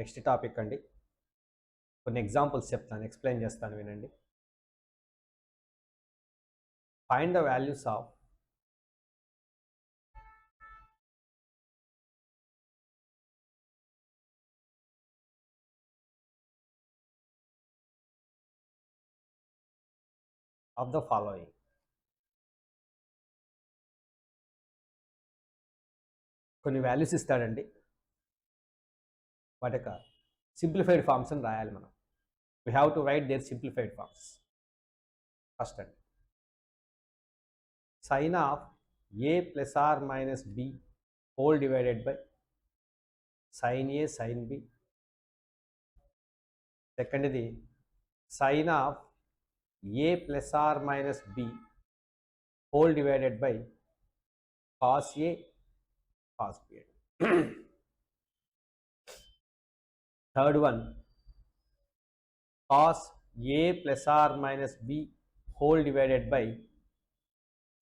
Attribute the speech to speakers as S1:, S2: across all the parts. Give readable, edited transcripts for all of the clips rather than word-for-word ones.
S1: Next topic అండి. కొన్ని examples చెప్తాను, ఎక్స్ప్లెయిన్ చేస్తాను వినండి. Find the values of the following. కొన్ని వాల్యూస్ ఇస్తాడండి, వాటి యొక్క సింప్లిఫైడ్ ఫార్మ్స్ అని రాయాలి మనం. We have to write their simplified forms. First అండి, sine of A plus or minus B whole divided by sine A sine B. Second ఇది sine of A plus or minus B whole divided by cos A cos B. Third one cos a plus r minus b whole divided by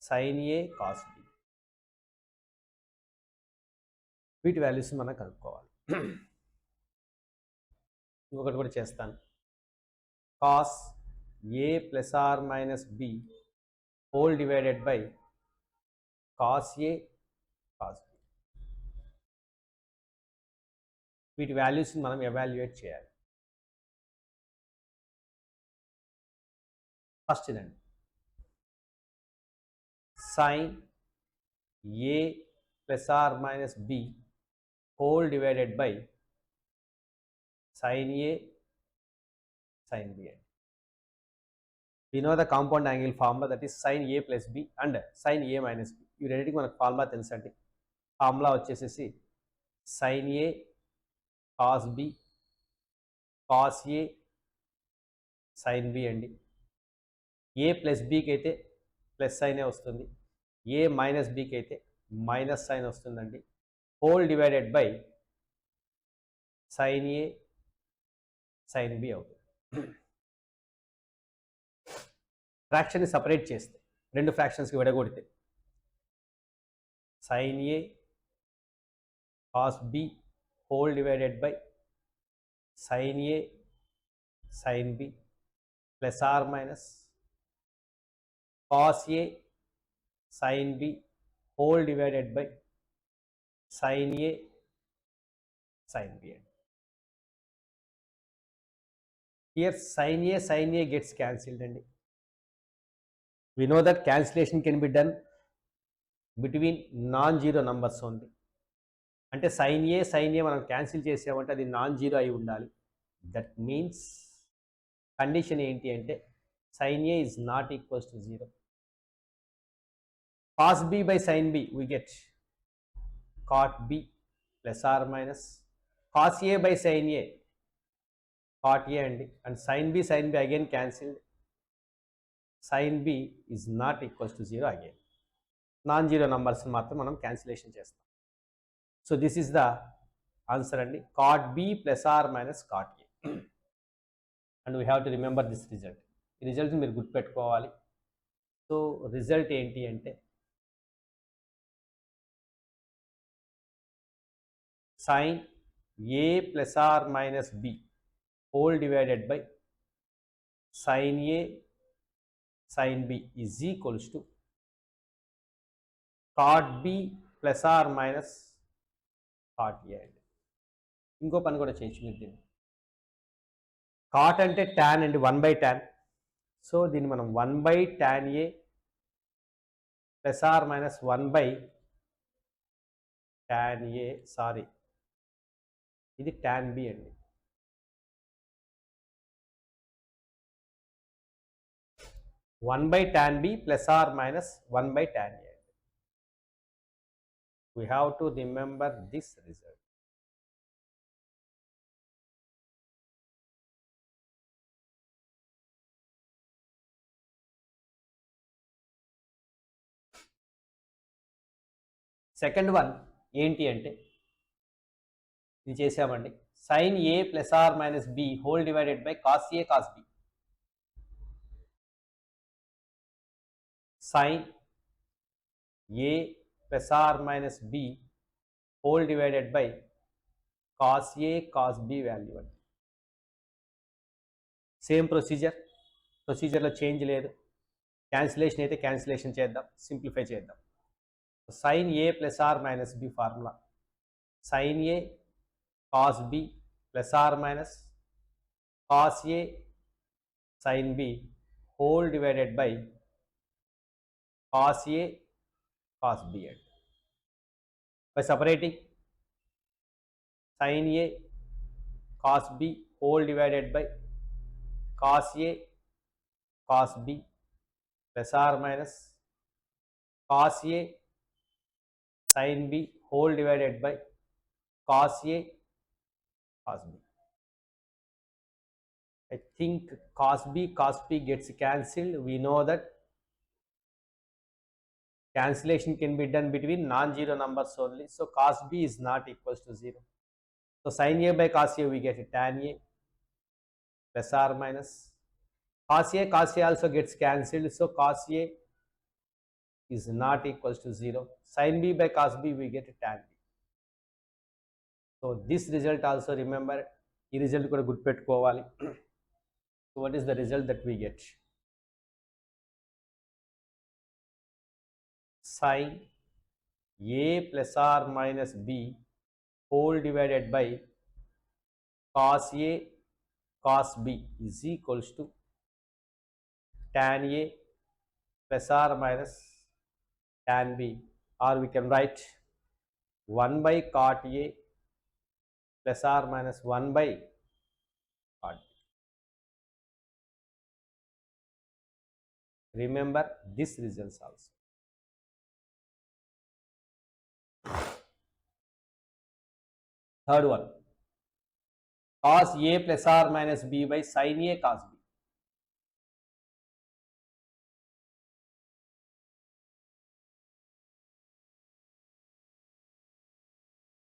S1: sin a cos b. వీటి values మనం కనుక్కోవాలి. ఇంకొకటి కూడా చేస్తాను. cos a plus r minus b whole divided by cos a cos b. వీటి values మనం evaluate చేయాలి. First ఇదండి, sin a plus r minus b whole divided by sin a sin b. We know the compound angle formula, that is sin a plus b and sin a minus b. ఇవి రెండింటికి మనకు formula తెలుసండి. Formula వచ్చేసేసి sin a cos b cos a sin b అండి. ఏ plus బీకి అయితే plus సైనే వస్తుంది, ఏ minus బీకి అయితే మైనస్ సైన్ వస్తుందండి. Whole divided by sine A sine B అవుతుంది. ఫ్రాక్షన్ని సపరేట్ చేస్తే, రెండు ఫ్రాక్షన్స్కి విడగొడితే sine A cos B whole divided by sine A sine B plus or minus cos a sin b whole divided by sin a sin b. Here sin a gets cancelled and we know that cancellation can be done between non-zero numbers only. అంటే sin a మనం cancel చేసామంటే అది non zero అయి ఉండాలి. That means condition ఏంటి అంటే sin a is not equals to 0. cos b by sin b we get cot b plus or minus cos a by sin a cot a and sin b again cancelled. sin b is not equals to 0 again. Non-zero numbers మాత్రం మనం cancellation చేస్తాం. So this is the answer అండి, cot b plus or minus cot a. And we have to remember this result. ఈ result మీరు గుర్తుపెట్టుకోవాలి. So result ఏంటి అంటే sin a plus or minus b whole divided by sin a sin b is equals to cot b plus or minus cot a. ఇంకో పని కూడా చేయొచ్చు మీరు దీన్ని. కాట్ అంటే tan అండి, 1/tan. సో దీన్ని మనం 1/tan a plus or minus 1/tan a, sorry ఇది tan b అండి. 1/tan b plus or minus 1/tan a. We have to remember this result. Second one ఏంటి అంటే ఇది చేసామండి, sin a plus or minus b whole divided by cos a cos b. sin a plus or minus b whole divided by cos A cos B value అండి. Same ప్రొసీజర్లో change లేదు. Cancellation అయితే cancellation చేద్దాం, simplify చేద్దాం. sin A plus or minus B formula sin A cos B plus or minus cos A sin B whole divided by cos A cos B. And by separating sin A cos B whole divided by cos A cos B plus or minus cos A sin B whole divided by cos A cos B. I think cos B gets cancelled. We know that cancellation can be done between non-zero numbers only. So cos B is not equals to 0. So sin A by cos A we get tan A plus or minus cos A also gets cancelled. So cos A is not equals to 0. Sin B by cos B we get tan B. So this result also remember, ఈ result కూడా గుర్తుపెట్టుకోవాలి. So what is the result that we get? Sin A plus or minus B whole divided by cos A cos B is equals to tan A plus or minus tan B, or we can write 1 by cot A plus or minus 1 by cot B. Remember this results also. Third one, cos A plus or minus B by sin A cos B.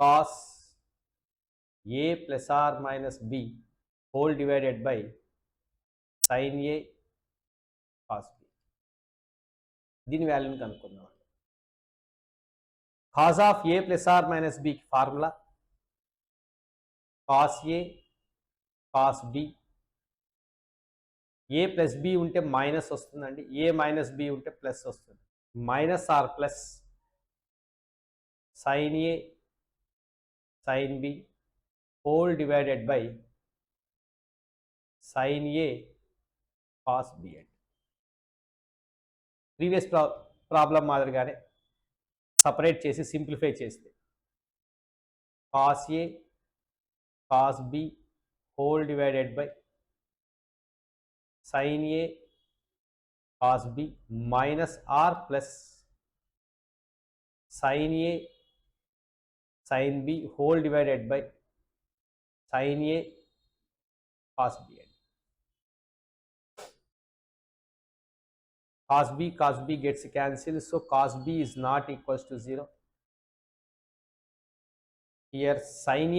S1: Cos A plus or minus B whole divided by sin A cos B. దీని వాల్యూని కనుక్కుందాం. cos of A plus or minus B formula cos A cos B. A plus B ఉంటే minus వస్తుందండి, A minus B ఉంటే plus వస్తుంది. Minus or plus sin A sin B whole divided by sin A cos B. అండి previous problem మాదిరిగానే separate చేసి simplify చేస్తే cos A cos B whole divided by sin A cos B minus R plus sin A sin B whole divided by sin A cos B. Cos B gets cancelled, so cos B is not equals to 0. Here sin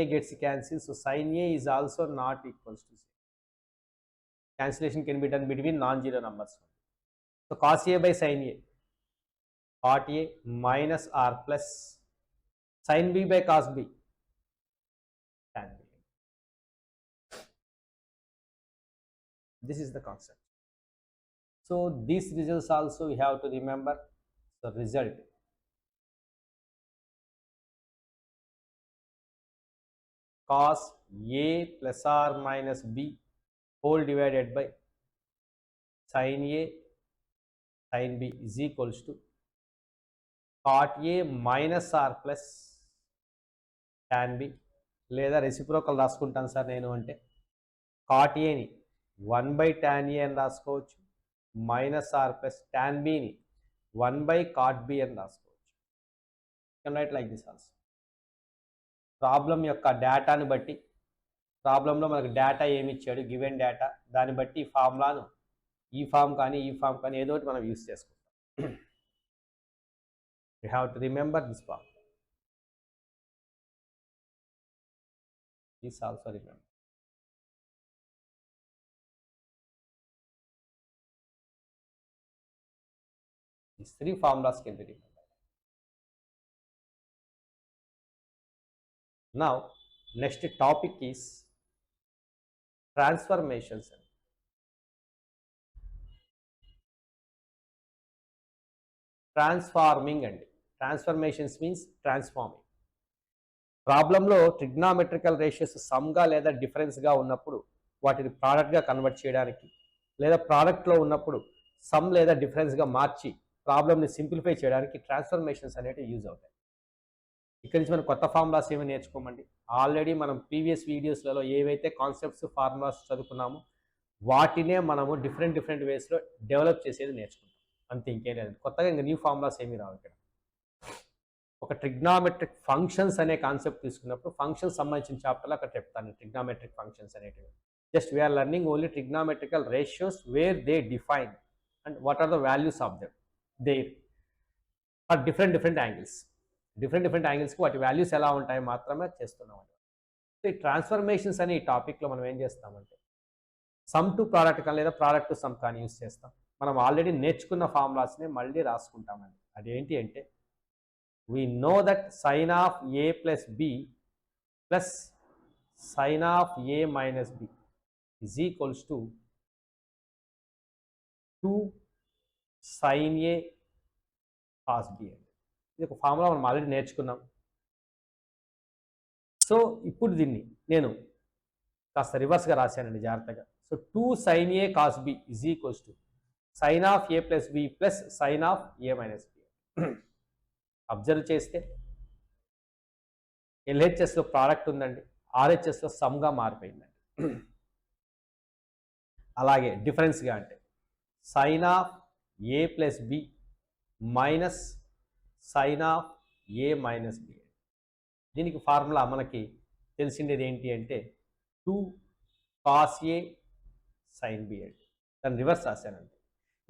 S1: A gets cancelled, so sin A is also not equals to 0. Cancellation can be done between non-zero numbers. So cos A by sin A, cot A minus R plus sin B by cos B, tan B. This is the concept. So these results also we have to remember. The result cos A plus or minus B whole divided by sin A sin B is equals to cot A minus R plus tan B. లేదా reciprocal రాసుకుంటాను sir నేను అంటే cot Aని 1 by tan A అని రాసుకోవచ్చు, minus or plus tan Bని 1 by cot B అని రాసుకోవచ్చు. Can write like this also. Problem యొక్క డేటాను బట్టి, ప్రాబ్లంలో మనకు డేటా ఏమి ఇచ్చాడు, గివెన్ డేటా, దాన్ని బట్టి ఈ ఫార్ములాను ఈ ఫామ్ కానీ ఏదో ఒకటి మనం యూస్ చేసుకుంటాం. You have to remember this form. This also remember. These three formulas can be remembered. Now next topic is transformations. Transforming అండి. Transformations means transforming. ప్రాబ్లంలో ట్రిగ్నామెట్రికల్ రేషియోస్ సమ్గా లేదా డిఫరెన్స్గా ఉన్నప్పుడు వాటిని ప్రోడక్ట్గా కన్వర్ట్ చేయడానికి, లేదా ప్రోడక్ట్లో ఉన్నప్పుడు సమ్ లేదా డిఫరెన్స్గా మార్చి ప్రాబ్లమ్ని సింప్లిఫై చేయడానికి ట్రాన్స్ఫర్మేషన్స్ అనేవి యూజ్ అవుతాయి. ఇక్కడి నుంచి మనం కొత్త ఫార్ములాస్ ఏమి నేర్చుకోమండి. ఆల్రెడీ మనం ప్రీవియస్ వీడియోస్లలో ఏవైతే కాన్సెప్ట్స్ ఫార్ములాస్ చదువుకున్నామో వాటినే మనము డిఫరెంట్ వేస్లో డెవలప్ చేసేది నేర్చుకుంటాం. అంతే, ఇంకేం లేదండి. కొత్తగా ఇంకా న్యూ ఫార్ములాస్ ఏమీ రావు ఇక్కడ. ఒక ట్రిగ్నామెట్రిక్ ఫంక్షన్స్ అనే కాన్సెప్ట్ తీసుకున్నప్పుడు ఫంక్షన్స్ సంబంధించిన చాప్టర్లో అక్కడ చెప్తాను ట్రిగ్నామెట్రిక్ ఫంక్షన్స్ అనేటివి. Just we're learning only trigonometrical ratios where they define and what are the values of them there for different angles. డిఫరెంట్ యాంగిల్స్కి వాటి వాల్యూస్ ఎలా ఉంటాయి మాత్రమే చేస్తున్నాం. సో ఈ ట్రాన్స్ఫర్మేషన్స్ అనే ఈ టాపిక్లో మనం ఏం చేస్తామంటే సమ్ టు ప్రోడక్ట్ కానీ లేదా ప్రోడక్ట్ టు సమ్ కానీ యూస్ చేస్తాం. మనం ఆల్రెడీ నేర్చుకున్న ఫార్ములాస్ని మళ్ళీ రాసుకుంటామండి. అదేంటి అంటే we know that sin of a plus b plus sin of a minus b is equals to 2 sin a cos b. ఇది ఒక ఫార్ములా మనం ఆల్రెడీ నేర్చుకున్నాం. సో ఇప్పుడు దీన్ని నేను కాస్త రివర్స్గా రాశానండి జాగ్రత్తగా. So 2 sin a cos b is equals to sin of a plus b plus sin of a minus b. Observe చేస్తే ఎల్హెచ్ఎస్లో ప్రోడక్ట్ ఉందండి, ఆర్హెచ్ఎస్లో సమ్గా మారిపోయిందండి. అలాగే డిఫరెన్స్గా అంటే sine of A plus B minus sine of A minus B. దీనికి formula మనకి తెలిసిండేది ఏంటి అంటే 2 cos a sin b అండి. దాన్ని రివర్స్ రాశానండి.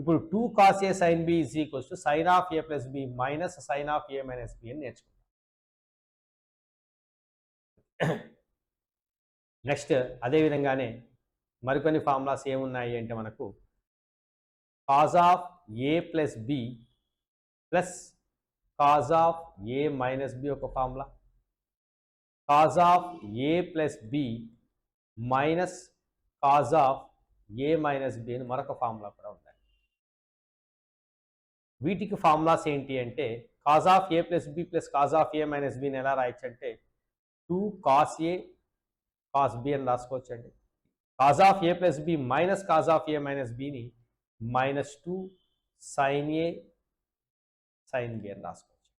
S1: ఇప్పుడు 2 cos a sin b is equals to sin of a plus b minus sin of a minus b అని నేర్చుకుంటాం. నెక్స్ట్ అదేవిధంగానే మరికొన్ని ఫార్ములాస్ ఏమున్నాయి అంటే మనకు cos of a plus b plus cos of a minus b ఒక formula, cos of a plus b minus cos of a minus b అని మరొక formula కూడా ఉంది. వీటికి ఫార్ములాస్ ఏంటి అంటే cos of A plus B plus cos of A minus బిని ఎలా రాయొచ్చు అంటే 2 cos a cos b అని రాసుకోవచ్చు అండి. Cos of A plus B minus cos of A minus బిని minus 2 sin a sin b అని రాసుకోవచ్చు.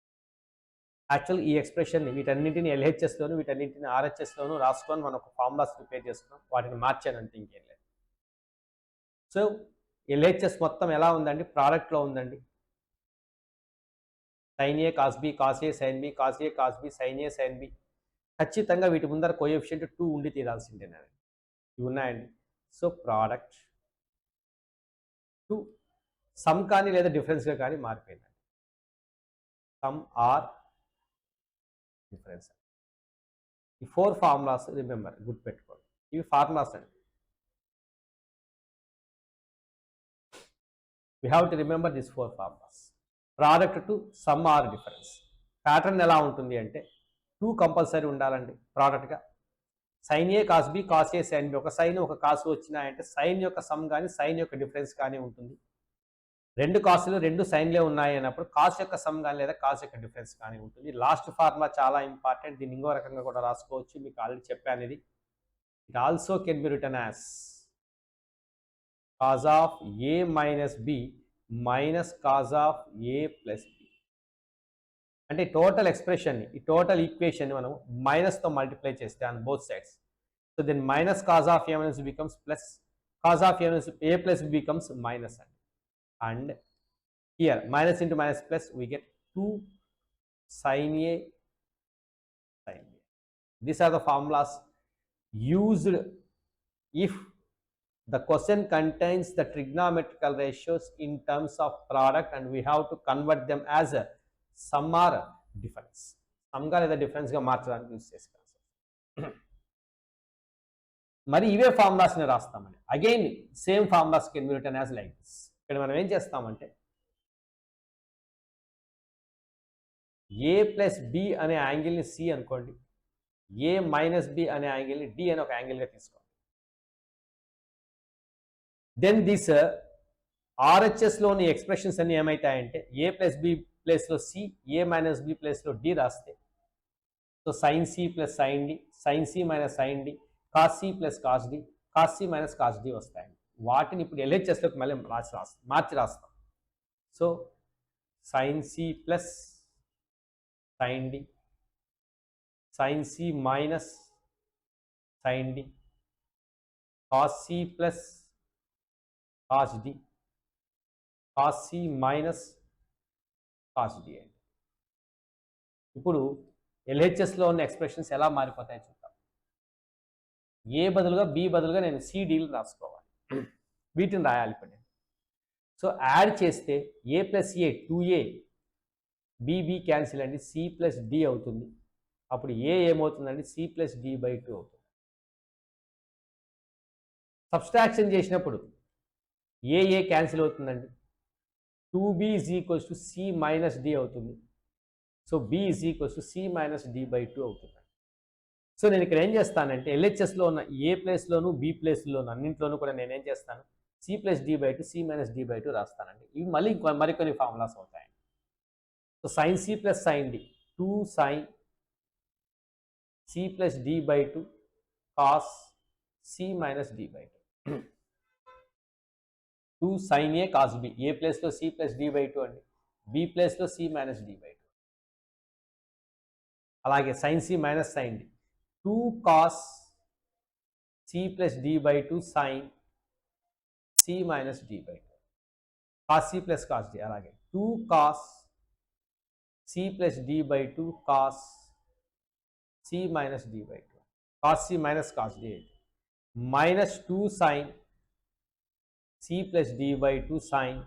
S1: యాక్చువల్ ఈ ఎక్స్ప్రెషన్ని వీటన్నింటిని ఎల్హెచ్ఎస్లోను వీటన్నింటిని ఆర్హెచ్ఎస్లోను రాసుకొని మనం ఒక ఫార్ములాస్ ప్రిపేర్ చేసుకున్నాం. వాటిని మార్చానంటే ఇంకేం లేదు. సో ఎల్హెచ్ఎస్ మొత్తం ఎలా ఉందండి, ప్రోడక్ట్లో ఉందండి. sin a cos b cos a sin b cos a cos b sin a sin b. ఖచ్చితంగా వీటి ముందర కోఎఫిషియంట్ 2 ఉండి తీరాల్సిందేనండి. ఇవి ఉన్నాయండి. సో ప్రోడక్ట్ టు సమ్ కానీ లేదా డిఫరెన్స్గా కానీ మారిపోయిందండి. Some or difference. ఈ 4 ఫార్ములాస్ రిమెంబర్ గుర్తుపెట్టుకోండి. ఇవి ఫార్ములాస్ అండి. We have to remember this 4 formulas. Product to sum or difference. Pattern ఎలా ఉంటుంది అంటే 2 కంపల్సరీ ఉండాలండి ప్రోడక్ట్గా. Sine A cos B cos A sine B, ఒక సైన్ ఒక కాసు వచ్చినాయంటే సైన్ యొక్క సమ్ కానీ సైన్ యొక్క డిఫరెన్స్ కానీ ఉంటుంది. 2 కాసులు 2 సైన్లే ఉన్నాయి అన్నప్పుడు కాస్ యొక్క సమ్ కానీ లేదా కాస్ యొక్క డిఫరెన్స్ కానీ ఉంటుంది. లాస్ట్ ఫార్ములా చాలా ఇంపార్టెంట్. దీన్ని ఇంకో రకంగా కూడా రాసుకోవచ్చు, మీకు ఆల్రెడీ చెప్పాను ఇది. It also can be written as cos of A minus B minus cos of A plus B. అంటే టోటల్ ఎక్స్ప్రెషన్ని, ఈ టోటల్ ఈక్వేషన్ని మనం మైనస్తో మల్టిప్లై చేస్తే on both sides. So then minus cos of A minus becomes plus cos of A plus B becomes minus అండి. And here minus into minus plus we get 2 sin a sin b. These are the formulas used if the question contains the trigonometrical ratios in terms of product and we have to convert them as a sum or difference. Sum ga లేదా difference ga మార్చడానికి use చేస్తాం. మరి ఇవే formulas ని రాస్తామండి. Again same formulas can be written as like this. ఇక్కడ మనం ఏం చేస్తామంటే a ప్లస్ b అనే యాంగిల్ని c అనుకోండి. ఏ మైనస్ బి అనే యాంగిల్ని డి అని ఒక యాంగిల్గా తీసుకోండి. దెన్ దిస్ ఆర్హెచ్ఎస్లోని ఎక్స్ప్రెషన్స్ అన్ని ఏమవుతాయంటే ఏ ప్లస్ బి ప్లేస్లో సి, ఏ మైనస్ బి ప్లేస్లో డి రాస్తే, so sine C plus sine D, sine C minus sine D, cos C plus cos D, cos C minus cos D వస్తాయండి. వాటిని ఇప్పుడు ఎల్హెచ్ఎస్లోకి మళ్ళీ మార్చి రాస్తాం. So sine C plus sine D, sine C minus sine D, cos C plus cos D, cos C minus cos D అండి. ఇప్పుడు ఎల్హెచ్ఎస్లో ఉన్న ఎక్స్ప్రెషన్స్ ఎలా మారిపోతాయో చూద్దాం. ఏ బదులుగా బి బదులుగా నేను సిడీలు రాసుకోవాలి. వీటిని రాయాలి ఇప్పుడు నేను. సో యాడ్ చేస్తే ఏ plus A 2a, B cancel అండి, సి ప్లస్ డి అవుతుంది. అప్పుడు ఏ ఏమవుతుందండి, సి ప్లస్ డి బై 2 అవుతుంది. సబ్స్ట్రాక్షన్ చేసినప్పుడు ఏ క్యాన్సిల్ అవుతుందండి, 2b is equals to C minus D అవుతుంది. So B is equals to C minus D by 2 అవుతుంది. సో నేను ఇక్కడ ఏం చేస్తానంటే ఎల్హెచ్ఎస్లో ఉన్న ఏ ప్లేస్లోను బి ప్లేస్లోను అన్నింటిలోనూ కూడా నేను ఏం చేస్తాను, C plus D by 2, C minus D by 2 రాస్తానండి. ఇవి మళ్ళీ మరికొన్ని ఫార్ములాస్ అవుతాయండి. So sine C plus sine D, 2 sine C plus D by 2 cos C minus D by 2, 2 sine A cos B, A ప్లేస్లో సి ప్లస్ డి బై 2 అండి, B ప్లేస్లో C minus D by 2. అలాగే sine C minus sine D, 2 cos C plus D by 2 sine C minus D by 2, cos C plus cos D. అలాగే 2 cos C plus D by 2 cos C minus D by 2, cos C minus cos D minus 2 sine C plus D by 2 sine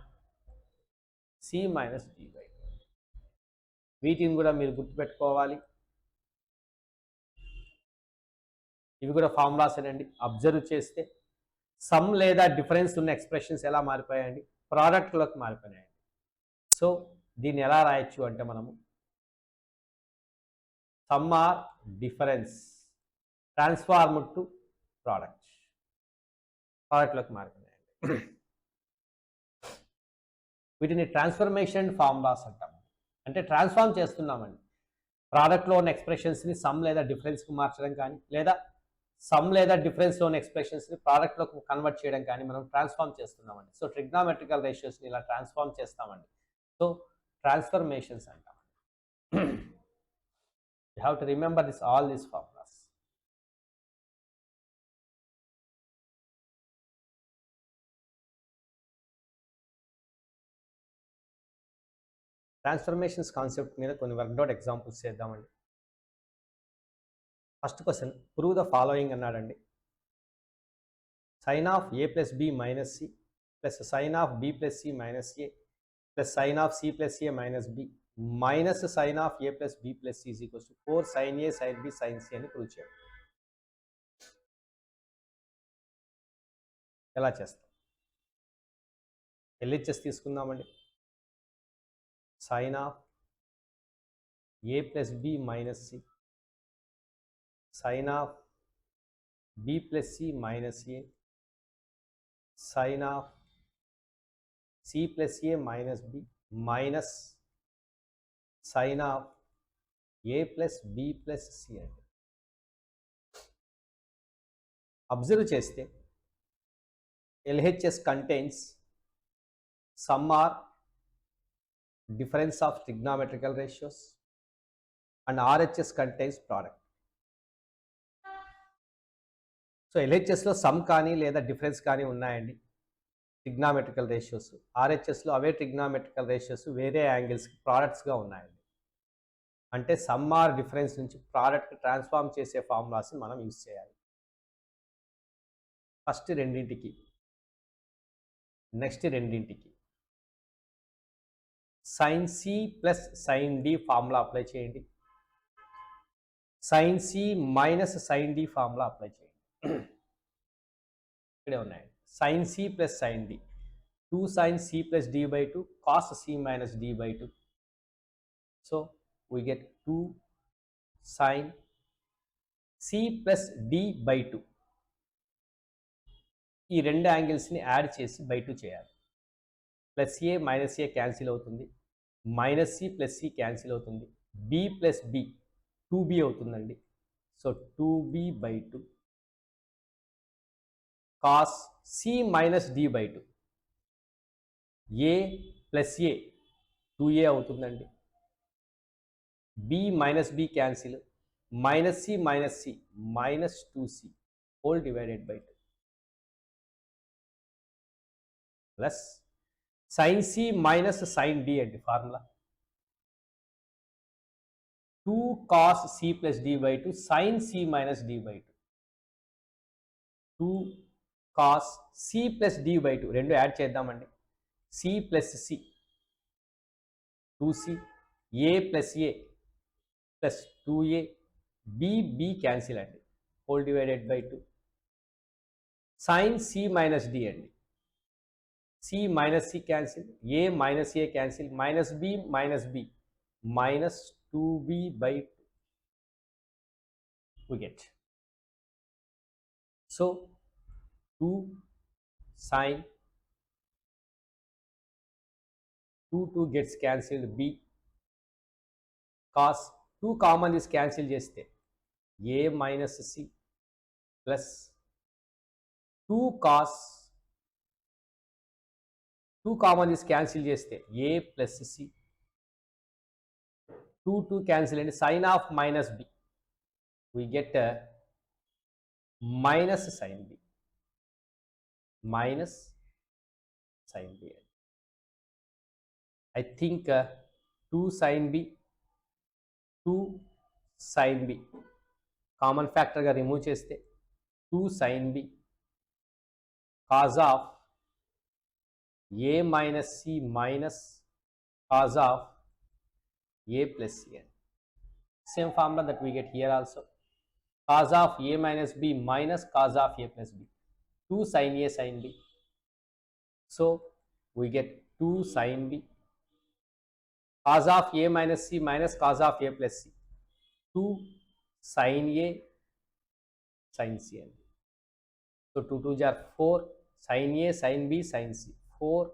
S1: C minus D by 2. వీటిని కూడా మీరు గుర్తుపెట్టుకోవాలి. ఇవి కూడా formulas అండి. Observe చేస్తే some లేదా డిఫరెన్స్ ఉన్న ఎక్స్ప్రెషన్స్ ఎలా మారిపోయాయండి, ప్రోడక్ట్లోకి మారిపోయాయండి. సో దీన్ని ఎలా రాయొచ్చు అంటే మనము sum or difference transformed to ప్రోడక్ట్లోకి మారిపోయాయండి. వీటిని ట్రాన్స్ఫర్మేషన్ ఫార్ములాస్ అంటాం. అంటే ట్రాన్స్ఫార్మ్ చేస్తున్నామండి. ప్రోడక్ట్లో ఉన్న ఎక్స్ప్రెషన్స్ని సమ్ లేదా డిఫరెన్స్కి మార్చడం కానీ, లేదా సమ్ లేదా డిఫరెన్స్లో ఉన్న ఎక్స్ప్రెషన్స్ని ప్రోడక్ట్లోకి కన్వర్ట్ చేయడం కానీ మనం ట్రాన్స్ఫార్మ్ చేస్తున్నామండి. సో ట్రిగ్నామెట్రికల్ రేషియోస్ని ఇలా ట్రాన్స్ఫార్మ్ చేస్తామండి. సో ట్రాన్స్ఫర్మేషన్స్ అంటాం. You have to remember all these formulas. Transformations concept మీద కొన్ని వర్క్అవుట్ ఎగ్జాంపుల్స్ చేద్దామండి. First question, prove the following అన్నాడండి. Sine of A plus B minus C plus sine of B plus C minus A plus sine of C plus A minus B minus sine of A plus B plus C is equals to 4 sine A sine B sine C అని prove చేయండి. ఎలా చేస్తాం? LHS తీసుకుందామండి. Sine of A plus B minus C sine of B plus C minus A sine of C plus A minus B minus sine of A plus B plus C అండి. Observe చేస్తే LHS contains sum or difference of trigonometrical ratios and RHS contains product. So LHSలో sum కానీ లేదా difference కానీ ఉన్నాయండి, ట్రిగ్నామెట్రికల్ ratios. RHSలో అవే ట్రిగ్నామెట్రికల్ ratios వేరే యాంగిల్స్కి ప్రోడక్ట్స్గా ఉన్నాయండి. అంటే సమ్ ఆర్ డిఫరెన్స్ నుంచి ప్రోడక్ట్ ట్రాన్స్ఫార్మ్ చేసే ఫార్ములాస్ని మనం యూజ్ చేయాలి. ఫస్ట్ రెండింటికి, నెక్స్ట్ రెండింటికి sine C plus sine D formula apply చేయండి. Sine C minus sine D formula apply చేయండి. ఇక్కడే ఉన్నాయండి. Sine C plus sine D, 2 sine C plus D by 2 cos C minus D by 2. So we get 2 sine C plus D by 2 ఈ రెండు యాంగిల్స్ని add చేసి by 2 చేయాలి. Plus A minus A cancel అవుతుంది, minus C plus C cancel అవుతుంది, B plus B 2b అవుతుందండి. So 2b by 2 cos C minus D by 2 A plus A 2a అవుతుందండి. B minus B cancel, minus C minus 2c whole divided by 2 plus sine C minus sine D అండి formula. 2 cos c plus d by 2 sin c minus d by 2. 2 cos c plus d by 2 రెండు add చేద్దామండి. c plus c 2c, a plus a plus 2a, b cancel అండి whole divided by 2 sin c minus d అండి. c minus c cancel, a minus a cancel, minus b minus 2b by 2 we get. So 2 sin 2 gets cancelled, b cos 2 common తీసి cancel చేస్తే a minus c plus 2 cos 2 common తీసి cancel చేస్తే a plus c 2 cancel అండి. sin of minus b we get minus sin b minus sin b. I think 2 sin b 2 sin b common ఫ్యాక్టర్గా remove చేస్తే 2 sin b cos of a minus c minus cos of a plus c. Same formula that we get here also. Cos of a minus b minus cos of a plus b. 2 sin a sin b. So we get 2 sin b cos of a minus c minus cos of a plus c. 2 sin a sin c. So 2 2s are 4 sin a sin b sin c. 4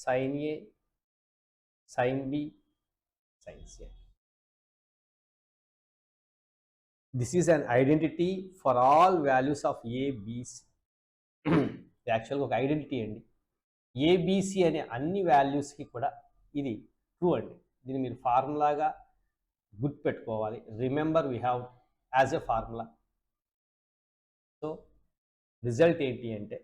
S1: sin a sin b sin c. This is an identity for all values of a, b, c. యాక్చువల్గా ఒక identity అండి. ABC అనే అన్ని వాల్యూస్కి కూడా ఇది true అండి. దీన్ని మీరు ఫార్ములాగా గుర్తుపెట్టుకోవాలి. Remember we have as a formula. So result ఏంటి అంటే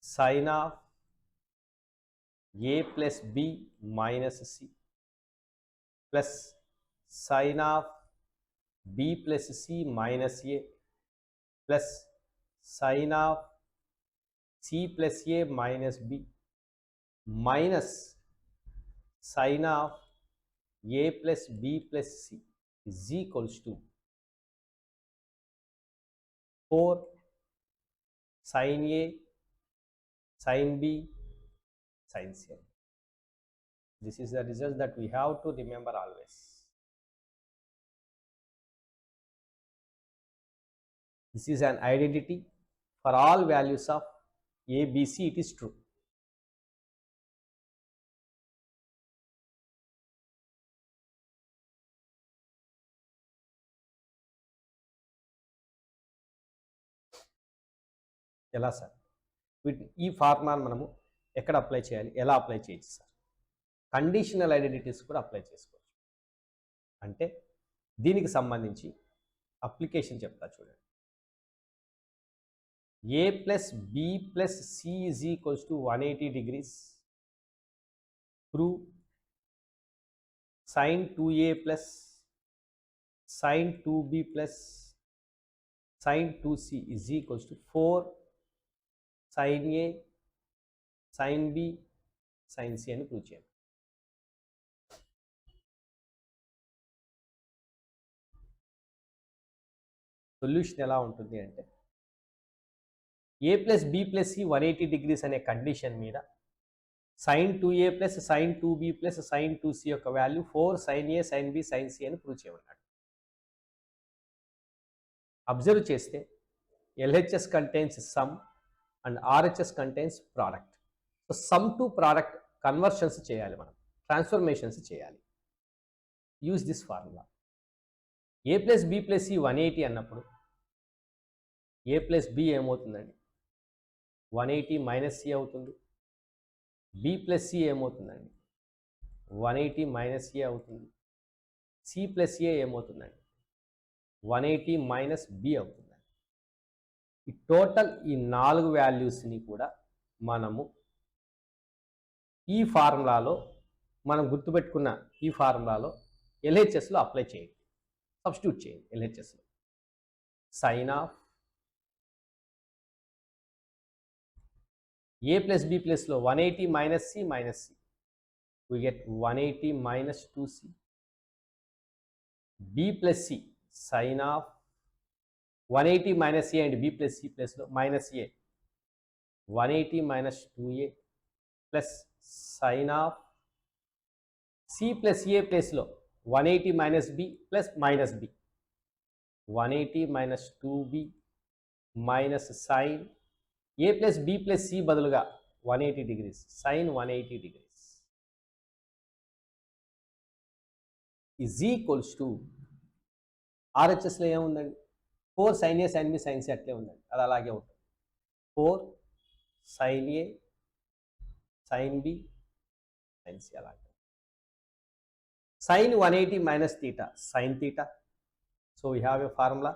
S1: sine of A plus B minus C plus sine of b plus c minus a plus sin of c plus a minus b minus sin of a plus b plus c is equals to 4 sin a sin b sin c. This is the result that we have to remember always. This is an identity for all values of a, b, c. It is true. ఎలా sir ఈ ఫార్ములాను మనము ఎక్కడ apply చేయాలి, ఎలా apply చేయొచ్చు sir? Conditional identities కూడా apply చేసుకోవచ్చు. అంటే దీనికి సంబంధించి అప్లికేషన్ చెప్తా చూడండి. a plus b plus c is equals to 180 degrees. Prove sin 2a plus sin 2b plus sin 2c is equals to 4 sin a sin b sin c అని prove చేయండి. Solution ఎలా ఉంటుంది అంటే a plus B plus C 180 degrees అనే condition మీద sin 2a plus sin 2b plus sin 2c యొక్క value 4 sin a sin b sin c అని prove చేయమన్నాడు. అబ్జర్వ్ చేస్తే LHS contains sum and RHS contains product. So sum to product conversions చేయాలి, మనం transformations చేయాలి. Use this formula. a plus b plus c 180 అన్నప్పుడు a plus b ఏమవుతుందండి? 180 minus c అవుతుంది. b plus c ఏమవుతుందండి? 180 minus a అవుతుంది. c plus a ఏమవుతుందండి? 180 minus b అవుతుందండి. ఈ టోటల్ ఈ 4 వాల్యూస్ని కూడా మనము ఈ ఫార్ములాలో, మనం గుర్తుపెట్టుకున్న ఈ ఫార్ములాలో LHSలో అప్లై చేయండి, సబ్స్టిట్యూట్ చేయండి. LHSలో sine of a plus b ప్లస్లో 180 minus c minus c, we get 180 minus 2c. b plus c, sin of 180 minus a and b plus c plus minus a, 180 minus 2a plus sin of c plus a plus 180 minus b plus minus b, 180 minus 2b minus sin a plus b plus c బదులుగా 180 degrees, sin 180 degrees is equals to RHSలో ఏముందండి? 4 sin a sin b sin c అట్లే ఉందండి, అది అలాగే ఉంటుంది. 4 sin a sin b sin c అలాగే. sin 180 minus theta sin theta, so we have a formula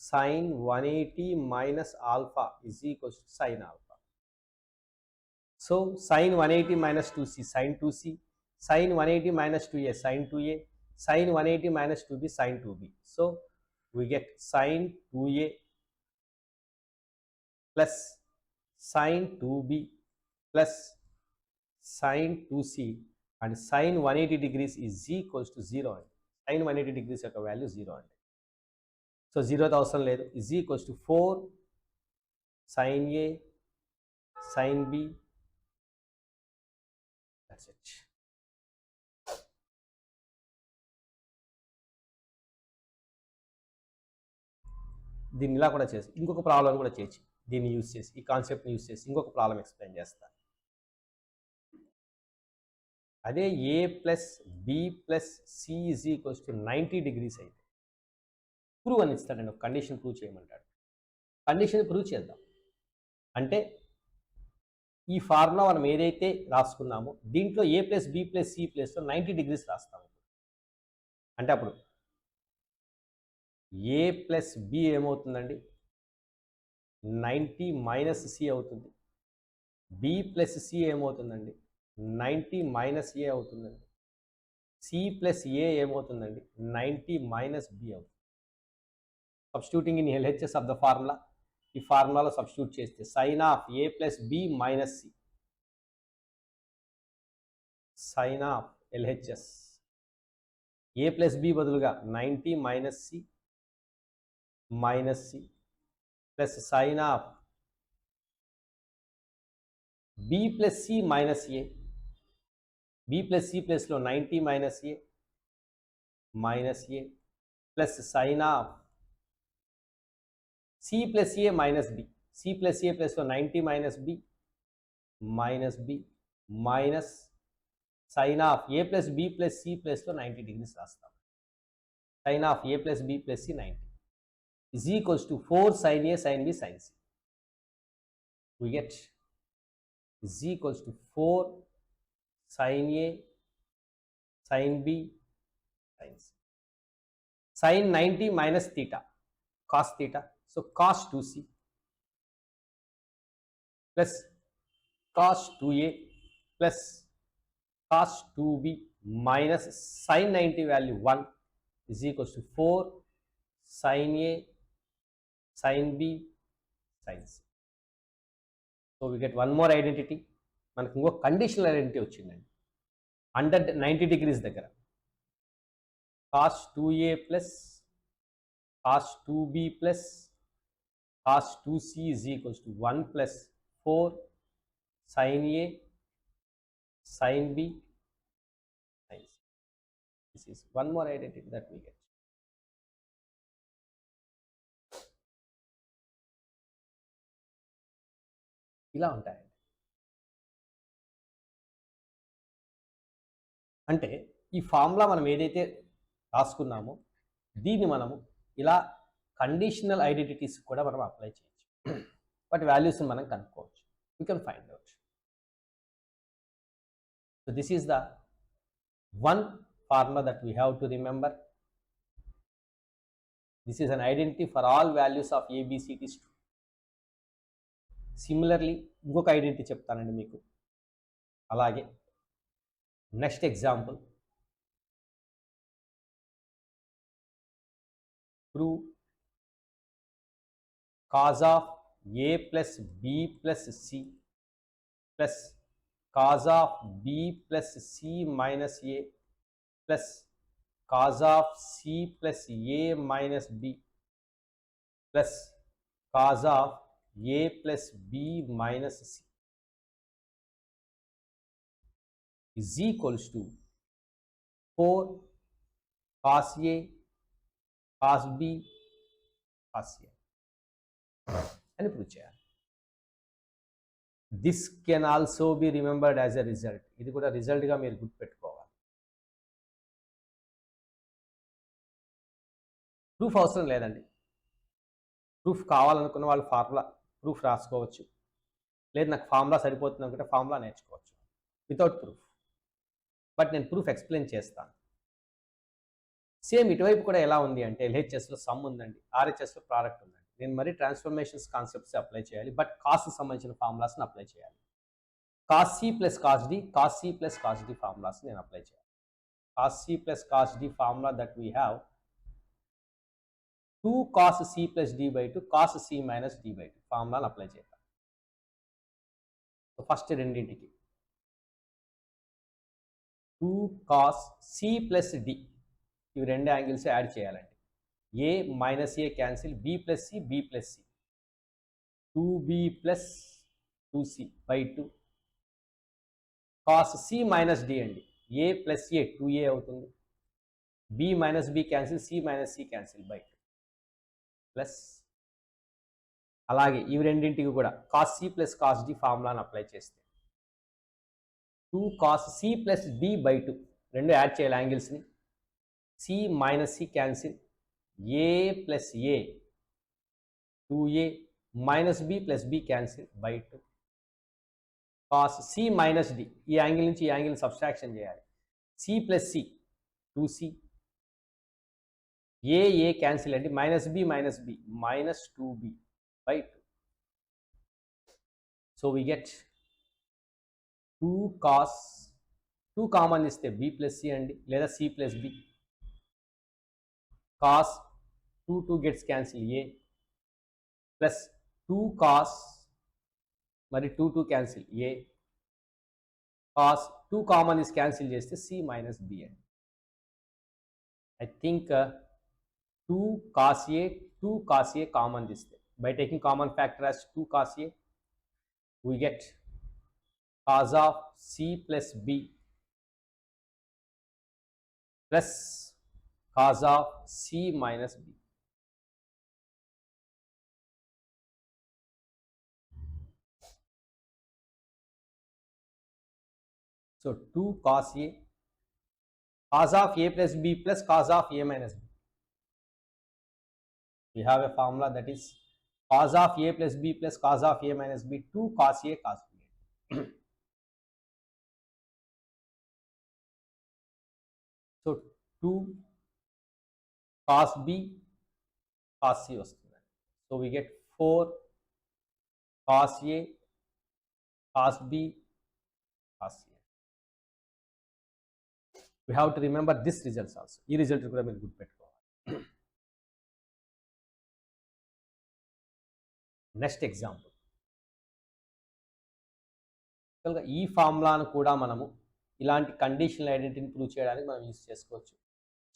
S1: sin 180 minus alpha is equals to sin alpha. So sin 180 minus 2c sin 2c, sin 180 minus 2a sin 2a, sin 180 minus 2b sin 2b. So we get sin 2a plus sin 2b plus sin 2c and sin 180 degrees is equals to 0 అండి. sin 180 degrees యొక్క value 0 అండి. So 0 అవసరం లేదు. is equals to 4 sin a sin b, that's it. దీన్ని ఇలా కూడా చేసి ఇంకొక ప్రాబ్లం కూడా చేయొచ్చు. దీన్ని యూజ్ చేసి, ఈ కాన్సెప్ట్ని యూజ్ చేసి ఇంకొక ప్రాబ్లం ఎక్స్ప్లెయిన్ చేస్తాను. అదే A plus B plus C is equals to 90 degrees అయితే ప్రూవ్ అని ఇస్తాడండి. ఒక కండిషన్ ప్రూవ్ చేయమంటాడు. కండిషన్ ప్రూవ్ చేద్దాం. అంటే ఈ ఫార్ములా మనం ఏదైతే రాసుకున్నామో దీంట్లో A plus B plus C ప్లస్లో 90 degrees రాస్తాము. అంటే అప్పుడు ఏ ప్లస్ బి ఏమవుతుందండి? 90 మైనస్ సి అవుతుంది. బి ప్లస్ సి ఏమవుతుందండి? 90 మైనస్ ఏ అవుతుందండి. సి ప్లస్ ఏ ఏమవుతుందండి? 90 మైనస్ బి అవుతుంది. Substituting in LHS of the formula, ఈ ఫార్ములాలో సబ్స్టిట్యూట్ చేస్తే sine of A plus B minus C, sine of LHS A plus B బదులుగా 90 minus C minus C plus sine of B plus C minus A, B plus C ప్లస్లో 90 minus A minus A plus sine of C plus A minus B, C plus A ప్లస్లో 90 minus B minus B minus sine of A plus B plus C ప్లస్లో 90 degrees రాస్తాం. Sine of A plus B plus C 90 is equals to 4 sin a sin b sin c. We get is equals to 4 sin a sin b sin c. Sin 90 minus theta cos theta, so cos 2c plus cos 2a plus cos 2b minus sin 90 value 1 is equals to 4 sin a sin b sin c. So we get one more identity. మనకు ఇంకో conditional identity వచ్చిందండి. Under 90 degrees దగ్గర cos 2a plus cos 2b plus cos 2c is equals to 1 plus 4 sin a sin B sin C. This is one more identity that we get. ఇలా ఉంటాయండి. అంటే ఈ formula మనం ఏదైతే రాసుకున్నామో దీన్ని మనము ఇలా కండిషనల్ ఐడెంటిటీస్ కూడా మనం అప్లై చేయొచ్చు. వాటి వాల్యూస్ని మనం కనుక్కోవచ్చు. We can find out. So this is the one formula that we have to remember. This is an identity for all values of A, B, C, D. Similarly, ఇంకొక identity చెప్తానండి మీకు. అలాగే next example, prove cos of A plus B plus C plus cos of B plus C minus A plus cos of C plus A minus B plus cos of A plus B minus C is equals to 4 cos A cos B cos A అని prove చేయాలి. This can also be remembered as a result. ఇది కూడా రిజల్ట్గా మీరు గుర్తుపెట్టుకోవాలి. Proof అవసరం లేదండి. Proof కావాలనుకున్న వాళ్ళు ప్రూఫ్ రాసుకోవచ్చు. లేదు నాకు ఫార్ములా సరిపోతుంది అనుకుంటే ఫార్ములా నేర్చుకోవచ్చు వితౌట్ ప్రూఫ్. బట్ నేను ప్రూఫ్ ఎక్స్ప్లెయిన్ చేస్తాను. సేమ్ ఇటువైపు కూడా ఎలా ఉంది అంటే ఎల్హెచ్ఎస్లో సమ్ ఉందండి, ఆర్హెచ్ఎస్లో ప్రోడక్ట్ ఉందండి. నేను మరి ట్రాన్స్ఫర్మేషన్స్ కాన్సెప్ట్స్ అప్లై చేయాలి, బట్ కాస్ట్కి సంబంధించిన ఫార్ములాస్ని అప్లై చేయాలి. Cos C plus cos D, cos C plus cos D ఫార్ములాస్ని నేను అప్లై చేయాలి. Cos C plus cos D formula that we have 2 cos C plus D by 2 cos C minus D by 2 ఫార్ములాను apply చేద్దాం. So first రెండింటికి 2 cos C plus D, ఇవి రెండు angles add చేయాలండి. A minus A cancel, B plus C, B plus C, 2B plus 2C by 2 cos C minus D అండి. A plus A 2A అవుతుంది, B minus B cancel, C minus C cancel by 2 plus అలాగే ఇవి రెండింటికి కూడా cos C plus cos D ఫార్ములాను apply చేస్తే 2 cos C plus D by 2 రెండు add చేయాలి యాంగిల్స్ని. C minus C cancel, A plus A 2A minus B plus B cancel by 2 cos C minus D, ఈ యాంగిల్ నుంచి ఈ angle subtraction చేయాలి. C plus C 2C, A cancel అండి, minus B minus 2B by 2. So we get 2 cos 2 common ఇస్తే B plus C అండి, లేదా C ప్లస్ B. Cos 2 gets cancel A plus 2 cos మరి 2 క్యాన్సిల్ A, cos 2 common is cancel చేస్తే C minus B అండి. I think 2 cos A, 2 cos A common this thing. By taking common factor as 2 cos A, we get cos of C plus B plus cos of C minus B. So 2 cos A, cos of A plus B plus cos of A minus B. We have a formula that is cos of A plus B plus cos of A minus B, 2 cos A cos B. So 2 cos B cos C వస్తుంది. So we get 4 cos A cos B cos C. We have to remember this results also. ఈ result కూడా మీరు గుర్తుపెట్టుకోవాలి. Next example, ఈ ఫార్ములాను కూడా మనము ఇలాంటి కండిషనల్ ఐడెంటిటీని ప్రూవ్ చేయడానికి మనం యూస్ చేసుకోవచ్చు.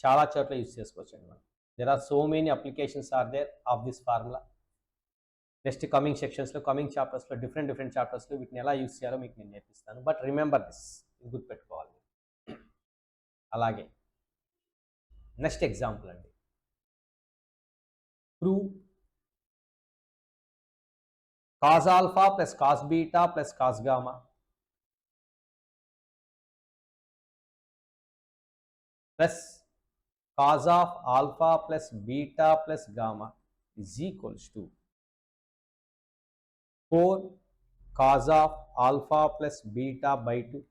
S1: చాలా చోట్ల యూస్ చేసుకోవచ్చు అండి మనం. There are so many applications are there of this formula. Next coming సెక్షన్స్లో, కమింగ్ చాప్టర్స్లో, డిఫరెంట్ చాప్టర్స్లో వీటిని ఎలా యూస్ చేయాలో మీకు నేను నేర్పిస్తాను. బట్ రిమెంబర్ దిస్, ఇది గుర్తుపెట్టుకోవాలి. అలాగే నెక్స్ట్ ఎగ్జాంపుల్ అండి, prove cos alpha plus cos beta plus cos gamma plus cos of alpha plus beta plus gamma is equals to 4 cos of alpha plus beta by 2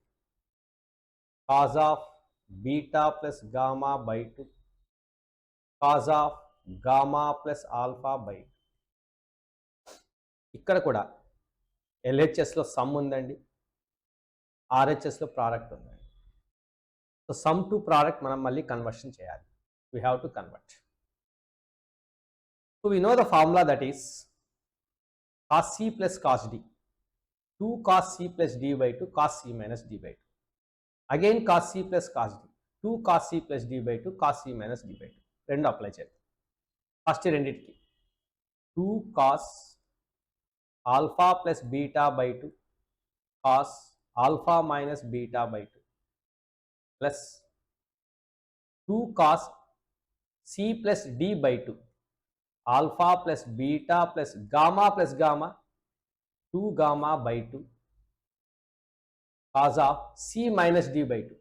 S1: cos of beta plus gamma by 2 cos of gamma plus alpha by 2. ఇక్కడ కూడా ఎల్హెచ్ఎస్లో some ఉందండి, ఆర్హెచ్ఎస్లో product ఉందండి. So sum to product మనం మళ్ళీ conversion చేయాలి. We have to convert. So we know the formula that is cos c plus cos d, 2 cos c plus d by 2 cos c minus d by 2. Again cos c plus cos d, 2 cos c plus d by 2 cos c minus d by 2. రెండు apply చేద్దాం. First రెండింటికి 2 cos alpha plus beta by 2 cos alpha minus beta by 2 plus 2 cos c plus d by 2 alpha plus beta plus gamma 2 gamma by 2 cos of c minus d by 2.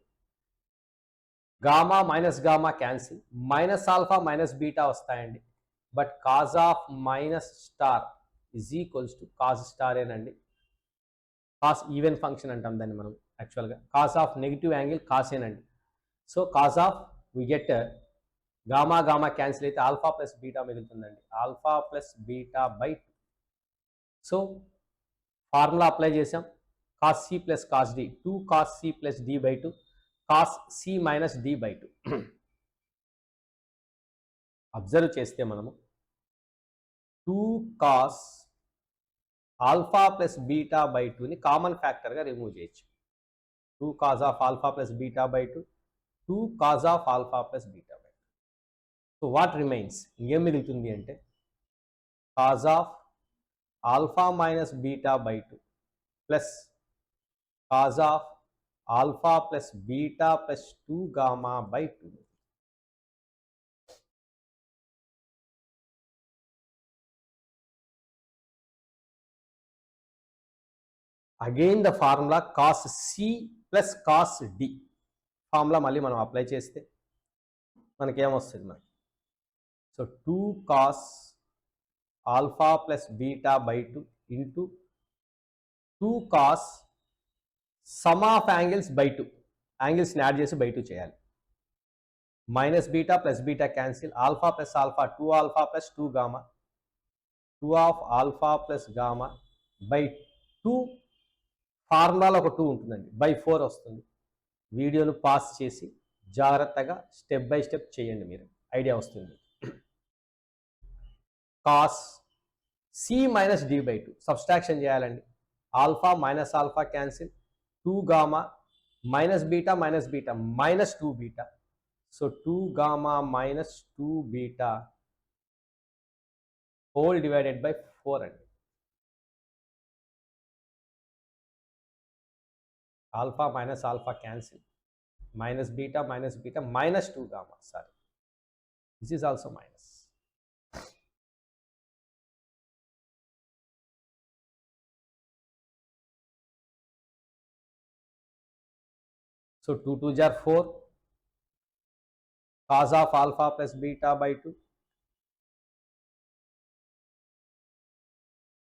S1: Gamma minus gamma cancel, minus alpha minus beta వస్తాయండి, but cos of minus star is equals to cos star ఏనండి. cos even function అంటాం దాన్ని మనం యాక్చువల్గా. cos of negative angle cos ఏనండి. So cos of we get gamma gamma cancel అయితే alpha plus beta మిగులుతుందండి, alpha plus beta by 2. So formula apply చేసాం, cos c plus cos d, 2 cos c ప్లస్ d by 2 cos c minus d by 2. Observe చేస్తే మనము 2 cos alpha plus beta by 2ని common ఫ్యాక్టర్గా remove చేయొచ్చు. 2 cos of alpha plus beta by 2, 2 cos of alpha plus beta by 2. So what remains, ఇంకేం మిగులుతుంది అంటే cos of alpha minus beta by 2 plus cos of alpha plus beta plus 2 gamma by 2. Again the formula cos c plus cos d formula మళ్ళీ మనం apply చేస్తే మనకేమొస్తుంది మనకి. So 2 cos alpha plus beta by 2 into 2 cos some of angles by 2, యాంగిల్స్ని add చేసి by 2 చేయాలి. Minus beta plus beta cancel, alpha plus alpha 2 alpha plus 2 gamma, 2 of alpha plus gamma by 2. ఫార్ములాలో ఒక 2 ఉంటుందండి, by 4 వస్తుంది. వీడియోను pass చేసి జాగ్రత్తగా step by step చేయండి, మీరు ఐడియా వస్తుంది. Cos C minus D by 2 subtraction చేయాలండి. Alpha minus alpha cancel, 2 gamma minus beta minus 2 beta. So 2 gamma minus 2 beta whole divided by 4 అండి. Alpha minus alpha cancel, minus beta minus 2 gamma, sorry this is also minus. So 2 2s are 4, cos of alpha plus beta by 2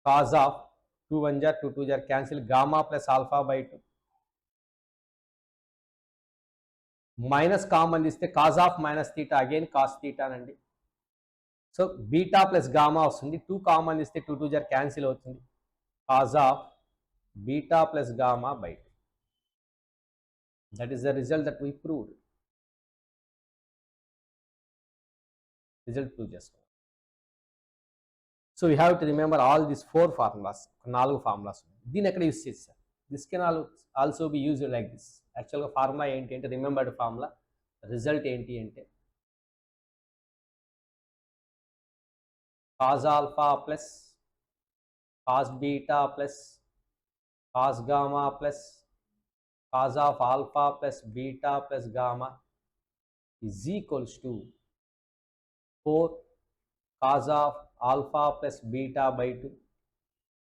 S1: cos of 2 1s are 2 2s are cancel, gamma plus alpha by 2 minus common తీస్తే cos of minus theta, again cos theta అండి. So beta plus gamma వస్తుంది, 2 common తీస్తే 2 2s are cancel అవుతుంది, cos of beta plus gamma by 2. That is the result that we proved. Result prove చేసుకున్నాం. So we have to remember all these 4 formulas, 4 formulas. దీన్ని ఎక్కడ use చేస్తారు? This can also be used like this. యాక్చువల్గా formula ఏంటి అంటే, remembered formula, result ఏంటి అంటే cos alpha plus cos beta plus cos gamma plus cos of alpha plus beta plus gamma is equals to 4 cos of alpha plus beta by 2,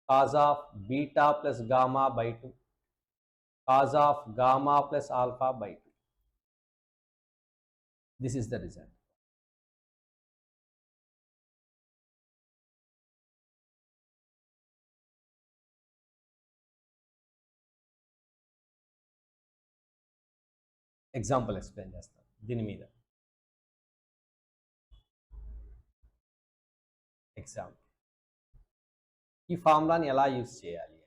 S1: cos of beta plus gamma by 2, cos of gamma plus alpha by 2. This is the result. Example explain చేస్తాను దీని మీద. Example, ఈ ఫార్ములాని ఎలా use చేయాలి?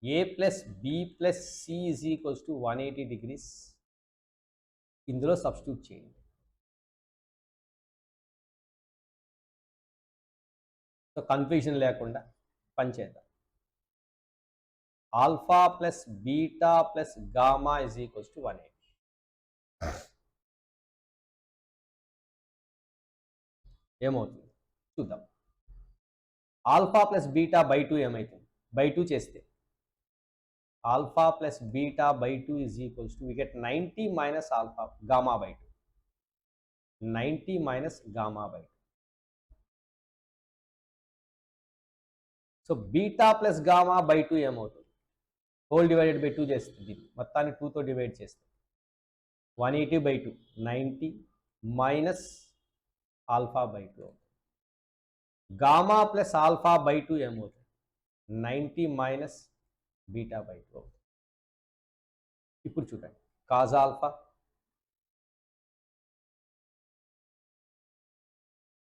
S1: a plus B plus C is equals to 180 degrees ఇందులో substitute చేయండి. So confusion లేకుండా పనిచేద్దాం. Alpha plus beta plus gamma is equals to 180. ఏమవుతుంది చూద్దాం. ఆల్ఫా ప్లస్ బీటా బై 2 ఏమవుతుంది? బై 2 చేస్తే alpha plus beta by 2 is equals to, we get 90 minus alpha gamma by 2. 90 minus gamma by 2. So beta plus gamma by 2 ఏమవుతుంది? Whole divided by 2 చేస్తుంది, మొత్తాన్ని 2తో divide చేస్తే 180 by 2 90 minus alpha by 2 అవుతుంది. Gamma plus alpha by 2 ఏమవుతుంది? 90 minus beta by 2 అవుతుంది. ఇప్పుడు చూడండి, cause alpha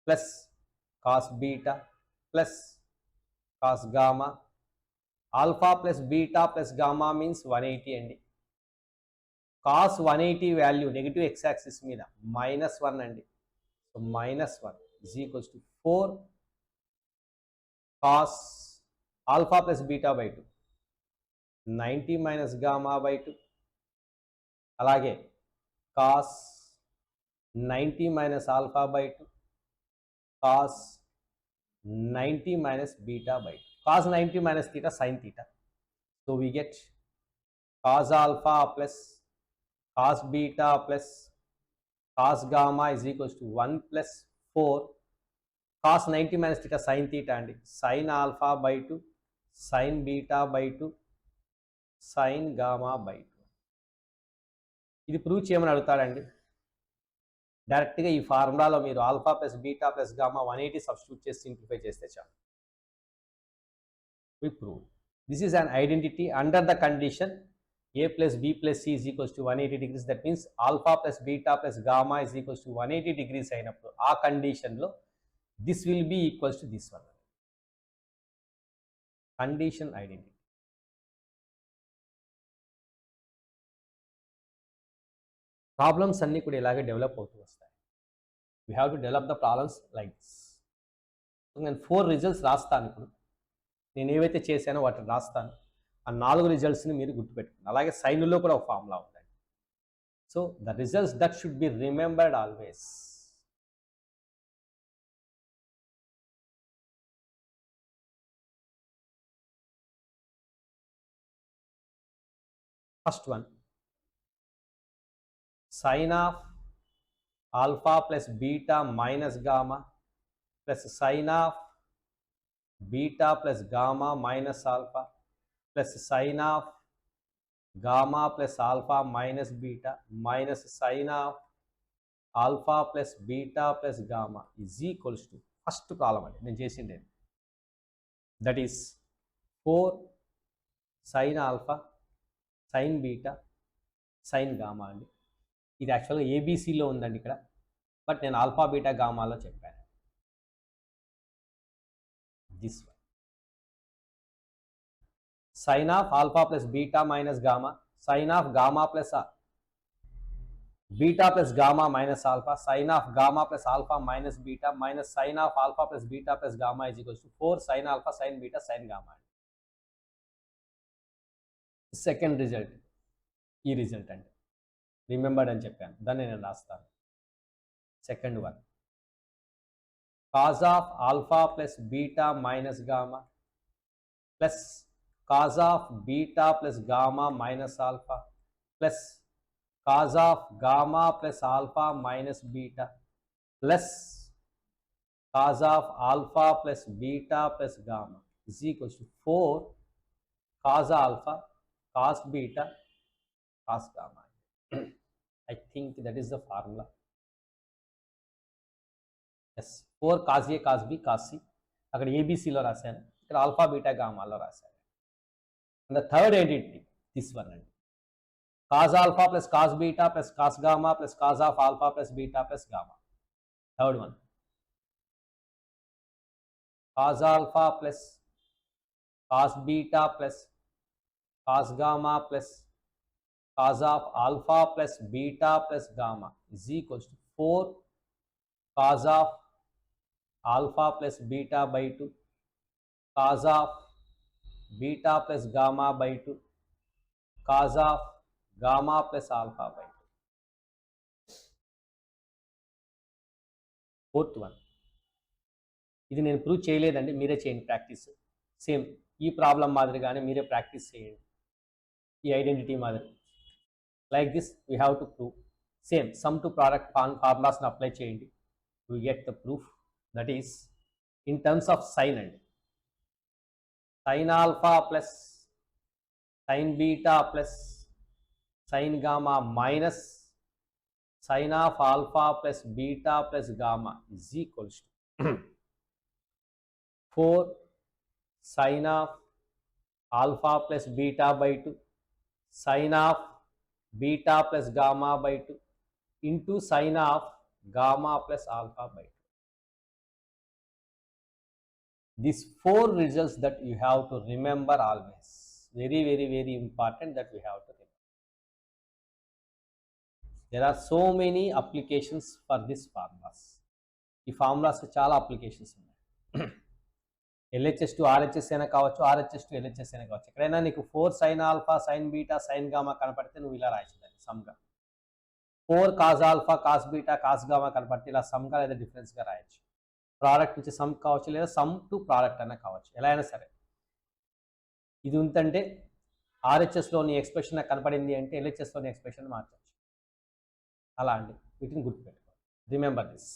S1: plus cos beta plus cos gamma, alpha plus beta plus gamma means 180 అండి. Cos 180 value negative X axis మీద -1 అండి. So -1 is equals to 4 cos alpha plus beta by 2, 90 minus gamma by 2, అలాగే cos 90 minus alpha by 2, cos 90 minus beta by 2. Cos 90 minus theta sine theta. So we get cos alpha plus cos beta plus cos gamma is equals to 1 plus 4 cos 90 minus theta sine theta అండి. Sine alpha by 2 sine beta by 2 sine gamma by 2. ఇది prove చేయమని అడుగుతాడండి. డైరెక్ట్గా ఈ ఫార్ములాలో మీరు alpha plus beta plus gamma 180 substitute చేసి simplify చేస్తే చాలు. We prove this is an identity under the condition a plus b plus c is equals to 180 degrees. That means alpha plus beta plus gamma is equals to 180 degrees అయినప్పుడు ఆ కండిషన్లో this will be equals to this one. Condition identity. Problems అన్నీ కూడా ఇలాగే develop అవుతూ వస్తాయి. We have to develop the problems like this. నేను 4 results రాస్తాను. ఇప్పుడు నేను ఏవైతే చేశానో వాటిని రాస్తాను. ఆ 4 రిజల్ట్స్ని మీరు గుర్తుపెట్టుకోండి. అలాగే సైన్లో కూడా ఒక ఫార్ములా ఉందండి. So the results that should be remembered always. First one, sine of alpha plus beta minus gamma plus sine of beta plus gamma minus alpha plus sine of gamma plus alpha minus beta minus sine of alpha plus beta plus gamma is equals to, first problem అండి నేను చేసిండే, that is 4 sine alpha sine beta sine gamma అండి. ఇది యాక్చువల్గా ఏబీసీలో ఉందండి ఇక్కడ, but నేను alpha beta గామాలో చెప్పాను. This one sine of alpha plus beta minus gamma, sine of gamma plus beta plus gamma minus alpha, sine of gamma plus alpha minus beta minus sine of alpha plus beta plus gamma is equals to 4 sine alpha sine beta sine gamma. Second result ఈ result అండి, remembered అని చెప్పాను, దాన్ని నేను రాస్తాను. Second one, cos of alpha plus beta minus gamma plus cos of beta plus gamma minus alpha plus cos of gamma plus alpha minus beta plus cos of alpha plus beta plus gamma is equals to 4 cos alpha cos beta cos gamma. I think that is the formula. Yes, 4 cos A cos B cos C అక్కడ ఏబిసిలో రాశాను, ఇక్కడ alpha beta గామాలో రాశాను. And the third ఏంటి, this one అండి, cos alpha plus cos beta plus cos gamma plus cos of alpha plus beta plus gamma. Third one, cos alpha plus cos beta plus cos gamma plus cos of alpha plus beta plus gamma is equals to 4 cos of alpha plus beta by 2 cos of beta plus gamma by 2 cos of gamma plus alpha by 2. Fourth one, ఇది నేను prove చేయలేదండి, మీరే చేయండి practice. Same ఈ problem మాదిరిగానే మీరే practice చేయండి, ఈ ఐడెంటిటీ మాదిరి. Like this we have to prove. Same sum to product ఫార్ములాస్ని అప్లై చేయండి, we get the proof. That is in terms of sine అండి, sin alpha plus sin beta plus sin gamma minus sin of alpha plus beta plus gamma is equals to 4 sin of alpha plus beta by 2 sin of beta plus gamma by 2 into sin of gamma plus alpha by 2. These 4 results that you have to remember always. Very, very, very important that we have to remember. There are so many applications for this formulas. ఈ formulas చాలా applications ఉన్నాయి. LHS to RHS అయినా కావచ్చు, RHS to LHS అయినా కావచ్చు. ఎక్కడైనా నీకు 4 sin alpha sin beta sin gamma కనపడితే నువ్వు ఇలా రాయించాలి సమ్గా. 4 cos alpha cos beta cos gamma కనపడితే ఇలా సమ్గా లేదా డిఫరెన్స్గా రాయొచ్చు. ప్రోడక్ట్ నుంచి సమ్ కావచ్చు, లేదా సమ్ టు ప్రోడక్ట్ అన్న కావచ్చు, ఎలా అయినా సరే. ఇది ఉందంటే ఆర్హెచ్ఎస్లోని ఎక్స్ప్రెషన్ నాకు కనపడింది అంటే ఎల్హెచ్ఎస్లోని ఎక్స్ప్రెషన్ మార్చవచ్చు. అలా అండి, వీటిని గుర్తుపెట్టుకోవాలి. Remember this.